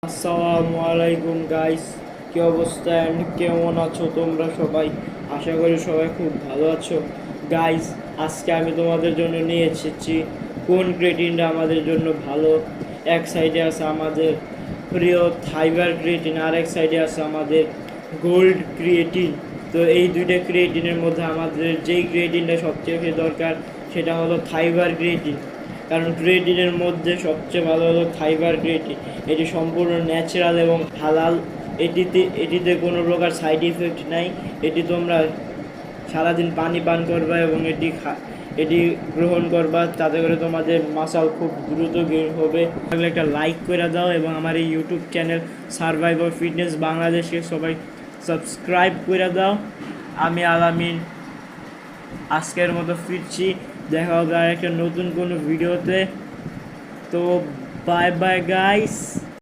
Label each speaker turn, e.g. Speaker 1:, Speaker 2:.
Speaker 1: আসসালামু আলাইকুম গাইস, কি অবস্থা এন্ড কেমন আছো তোমরা সবাই? আশা করি সবাই খুব ভালো আছো। গাইস, আজকে আমি তোমাদের জন্য নিয়ে এসেছি কোন ক্রিয়েটিনটা আমাদের জন্য ভালো। এক সাইডে আছে আমাদের প্রিয় থাইবার ক্রিয়েটিন, আর এক সাইডে আছে আমাদের গোল্ড ক্রিয়েটিন। তো এই দুইটা ক্রিয়েটিনের মধ্যে আমাদের যেই ক্রিয়েটিনটা সবচেয়ে বেশি দরকার সেটা হলো থাইবার ক্রিয়েটিন। কারণ ক্রিয়েটিনের মধ্যে সবচেয়ে ভালো হলো ফাইবার ক্রিয়েটিন। এটি সম্পূর্ণ ন্যাচারাল এবং হালাল। এটিতে কোনো প্রকার সাইড ইফেক্ট নাই। এটি তোমরা সারাদিন পানি পান করবা এবং এটি গ্রহণ করবা, তাতে করে তোমাদের মাসাল খুব দ্রুত গেইন হবে। তাহলে একটা লাইক করে দাও এবং আমার এই ইউটিউব চ্যানেল সার্ভাইভার ফিটনেস বাংলাদেশকে সবাই সাবস্ক্রাইব করে দাও। আমি আলামিন আজকের মতো ফিরছি, দেখা হবে আর একটা নতুন কোনো ভিডিওতে। তো বাই বাই গাইস।